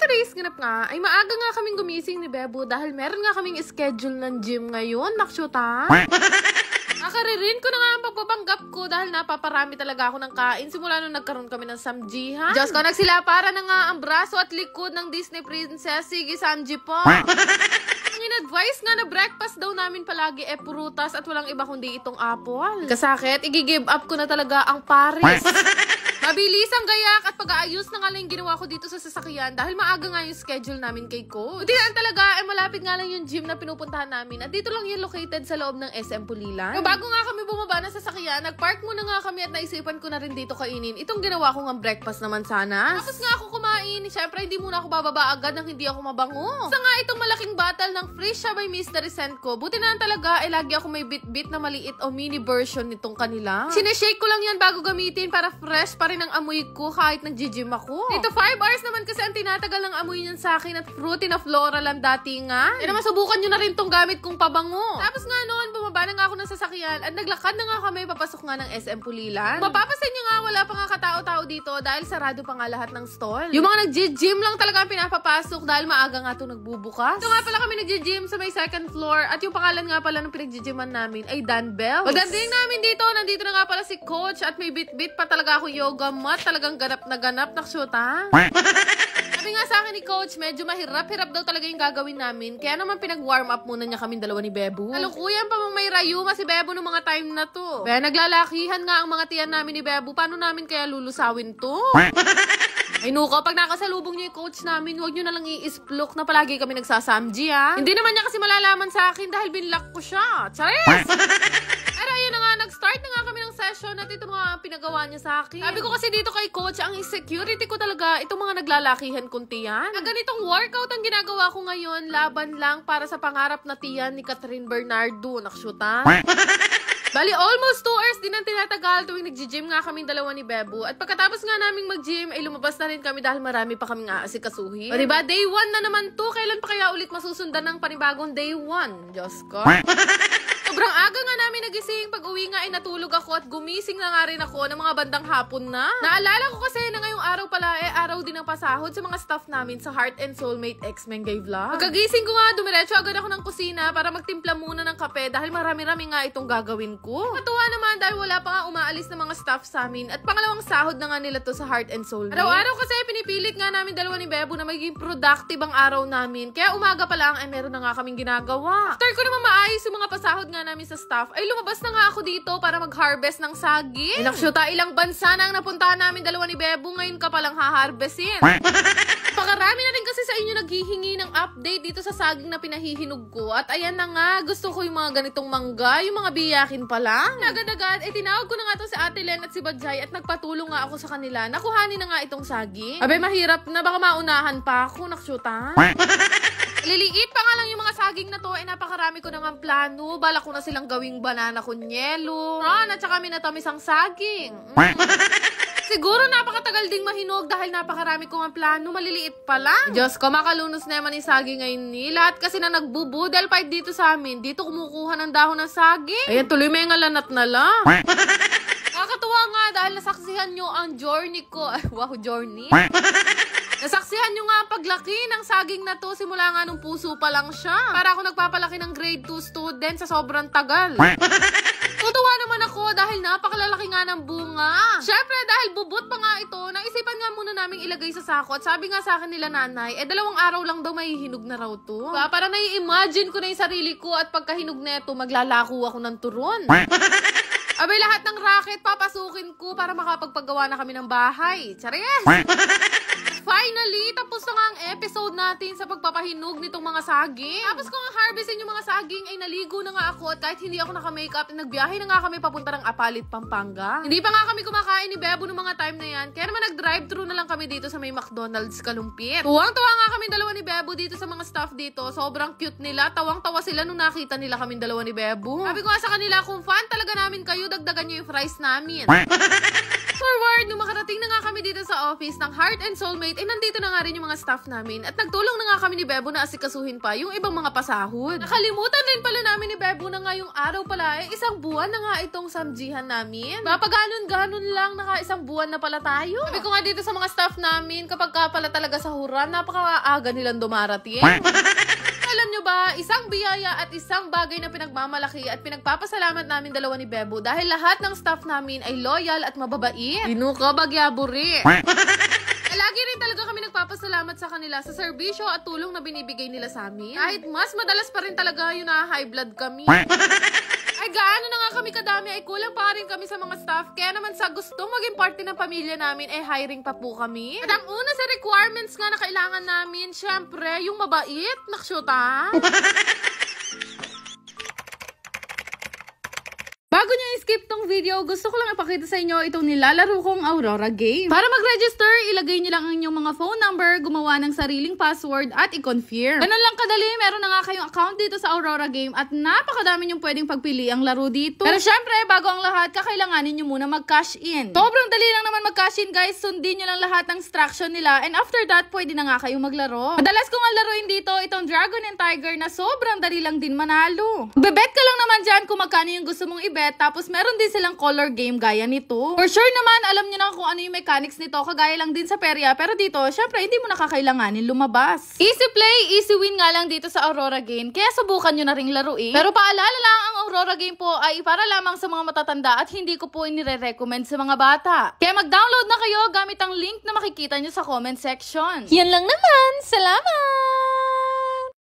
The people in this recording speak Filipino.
today's ganap nga, ay maaga nga kaming gumising ni Bebo dahil meron nga kaming schedule ng gym ngayon, naksyuta. Nakaririn ko na nga ang pagpapanggap ko dahil napaparami talaga ako ng kain simula nung nagkaroon kami ng samjihan. Diyos ko, nagsila para na nga ang braso at likod ng Disney Princess. Sige, Sanji po. Ang in-advise nga na breakfast daw namin palagi prutas at walang iba kundi itong apple. Kasakit, i-give up ko na talaga ang Paris. Mabilis ang gayak at pag-aayos na nga lang yung ginawa ko dito sa sasakyan dahil maaga nga yung schedule namin kay Coach. Buti na talaga, malapit nga lang yung gym na pinupuntahan namin at dito lang yung located sa loob ng SM Pulilan. So, bago nga kami bumaba na sasakyan, nag-park muna nga kami at naisipan ko na rin dito kainin itong ginawa ko ng breakfast naman sana. Tapos nga ako kumain, syempre hindi muna ako bababa agad nang hindi ako mabango. Sa nga itong malaking bottle ng Fresh siya by Mystery Scent ko, buti na talaga, lagi ako may bit-bit na maliit o mini version nitong kanila. Sineshake ko lang yan bago gamitin para fresh pa rin ang amoy ko kahit nag-gym ako. Dito 5 hours naman kasi ang tinatagal ng amoy niyan sa akin at fruity na floral ang datingan. Naman subukan nyo na rin tong gamit kong pabango. Tapos nga noon, bumaba na nga ako ng sasakyan at naglakad na nga kami papasok nga ng SM Pulilan. Mapapasin nyo nga, wala pa nga katao-tao dito dahil sarado pa nga lahat ng stall. Yung mga nag-gym lang talaga ang pinapapasok dahil maaga nga ito nagbubukas. Ito nga pala kami nag-gym sa may second floor at yung pangalan nga pala ng pinag-gyman namin ay Dan Bells. Pagdating namin dito, nandito na nga pala si Coach at may bit-bit pa talaga ako yoga mat. Talagang ganap na shoota. Sabi nga sa akin ni Coach, medyo mahirap-hirap daw talaga yung gagawin namin. Kaya naman pinag-warm up muna niya kaming dalawa ni Bebo. Kalukuyan pa mang may rayuma si Bebo noong mga time na to. Kaya naglalakihan nga ang mga tiyan namin ni Bebo. Paano namin kaya lulusawin to? Ay nuko, pag nakasalubong niyo yung coach namin, huwag niyo na lang i-isplok na palagi kami nagsasamji ha. Hindi naman niya kasi malalaman sa akin dahil binlock ko siya. Charis! Pero ayun na nga, nag-start na nga kami ng session at ito mga pinagawa niya sa akin. Sabi ko kasi dito kay Coach, ang insecurity ko talaga, itong mga naglalakihan kong tiyan. Ang ganitong workout ang ginagawa ko ngayon, laban lang para sa pangarap na tiyan ni Catherine Bernardo. Nakshuta. Bali, almost 2 hours din ang tinatagal tuwing nag-gym nga kaming dalawa ni Bebo. At pagkatapos nga naming mag-gym, ay lumabas na rin kami dahil marami pa kaming aasikasuhin. O diba, day 1 na naman to. Kailan pa kaya ulit masusundan ng panibagong day 1? Diyos ko. Sobrang aga nga namin nagising. Pag uwi nga ay natulog ako at gumising na nga rin ako ng mga bandang hapon na. Naalala ko kasi na ngayong araw pala araw din ng pasahod sa mga staff namin sa Heart and Soulmate X Mengay Vlog. Pagkagising ko nga, dumiretso agad ako ng kusina para magtimpla muna ng kape dahil marami-rami nga itong gagawin ko. Natuwa naman dahil wala pa nga umaalis na mga staff sa amin at pangalawang sahod na nga nila to sa Heart and Soulmate. Araw-araw kasi pinipilit nga namin dalawa ni Bebo na maging productive ang araw namin. Kaya umaga pa lang ay meron na nga kaming ginagawa. After ko naman maayos yung mga pasahod nga namin sa staff, ay lumabas na nga ako dito para mag-harvest ng saging. Nakshuta, ilang bansa na ang napuntahan namin dalawa ni Bebo, ngayon ka palang ha-harvestin. Pakarami na rin kasi sa inyo naghihingi ng update dito sa saging na pinahihinog ko. At ayan na nga, gusto ko yung mga ganitong mangga, yung mga biyakin pa lang. Agad-agad, tinawag ko na nga to si Ate Len at si Bajay at nagpatulong nga ako sa kanila. Nakuhanin na nga itong saging. Abay, mahirap na, baka maunahan pa ako, nakshuta. Liliit pa nga lang yung mga saging na to, napakarami ko naman plano. Balak ko na silang gawing banana kunyelo. At saka minatamis ang saging. Siguro napakatagal ding mahinog dahil napakarami ko ang plano. Maliliit pa lang. Diyos ko, makalunos naman yung saging ngayon ni. Lahat kasi na nagbubudal pa dito sa amin. Dito kumukuha ng dahon ng saging. Ayan, tuloy may ngalanat na lang. Nakakatuwa nga dahil nasaksihan nyo ang journey ko. Wow, journey. Nasaksihan nyo nga ang paglaki ng saging na to. Simula nga nung puso pa lang siya. Para ako nagpapalaki ng grade 2 student sa sobrang tagal. Tutuwa naman ako dahil napakalalaki nga ng bunga. Syempre dahil bubot pa nga ito, naisipan nga muna naming ilagay sa sako. At sabi nga sa akin nila nanay, 2 araw lang daw mahihinog na raw to. Diba? Parang nai-imagine ko na yung sarili ko at pagkahinog na ito, maglalako ako ng turon. Abay, lahat ng racket papasukin ko para makapagpagawa na kami ng bahay. Charis! Finally, tapos na nga ang episode natin sa pagpapahinog nitong mga saging. Tapos kung harvestin yung mga saging, ay naligo na nga ako at kahit hindi ako naka-makeup, nagbiyahe na nga kami papunta ng Apalit, Pampanga. Hindi pa nga kami kumakain ni Bebo noong mga time na yan, kaya naman nag-drive-thru na lang kami dito sa may McDonald's Kalumpit. Tuwang-tuwa nga kami dalawa ni Bebo dito sa mga staff dito. Sobrang cute nila. Tawang-tawa sila nung nakita nila kami dalawa ni Bebo. Sabi ko nga sa kanila, kung fan talaga namin kayo, dagdagan nyo yung fries namin. Forward, nung makarating na nga kami dito sa office ng Heart and Soulmate, nandito na nga rin yung mga staff namin at nagtulong na nga kami ni Bebo na asikasuhin pa yung ibang mga pasahod. Nakalimutan din pala namin ni Bebo na nga yung araw pala isang buwan na nga itong samjihan namin. Mapaganon-ganon lang, isang buwan na pala tayo. Sabi ko nga dito sa mga staff namin, kapag ka pala talaga sa huran, napakaaga nilang dumarating. Alam nyo ba, isang biyaya at isang bagay na pinagmamalaki at pinagpapasalamat namin dalawa ni Bebo dahil lahat ng staff namin ay loyal at mababait. Inuka bagyaburi. Lagi rin talaga kami nagpapasalamat sa kanila sa serbisyo at tulong na binibigay nila sa amin. Kahit mas madalas pa rin talaga yung high blood kami. Ay gaano na nga kami kadami ay kulang pa rin kami sa mga staff. Kaya naman sa gustong maging parte ng pamilya namin ay hiring pa po kami. At ang una sa requirements nga na kailangan namin, syempre, yung mabait. Naksyota. Bago nyo i-skip tong video, gusto ko lang ipakita sa inyo itong nilalaro kong Aurora game. Para mag-register, ilagay nyo lang ang inyong mga phone number, gumawa ng sariling password at i-confirm. Ganun lang kadali, meron na nga kayong account dito sa Aurora game at napakadami nyong pwedeng pagpili ang laro dito. Pero syempre, bago ang lahat, kakailanganin nyo muna mag-cash in. Sobrang dali lang naman mag-cash in guys, sundin nyo lang lahat ng instruction nila and after that, pwede na nga kayong maglaro. Madalas ko nga laruin dito itong Dragon and Tiger na sobrang dali lang din manalo. Bebet ka lang naman dyan kung magkano yung gusto mong ibet. Tapos meron din silang color game gaya nito. For sure naman, alam nyo na kung ano yung mechanics nito. Kagaya lang din sa perya. Pero dito, syempre, hindi mo nakakailanganin lumabas. Easy play, easy win nga lang dito sa Aurora game. Kaya subukan nyo na ring laruin. Pero paalala lang, ang Aurora game po ay para lamang sa mga matatanda at hindi ko po inire-recommend sa mga bata. Kaya mag-download na kayo gamit ang link na makikita nyo sa comment section. Yan lang naman. Salamat!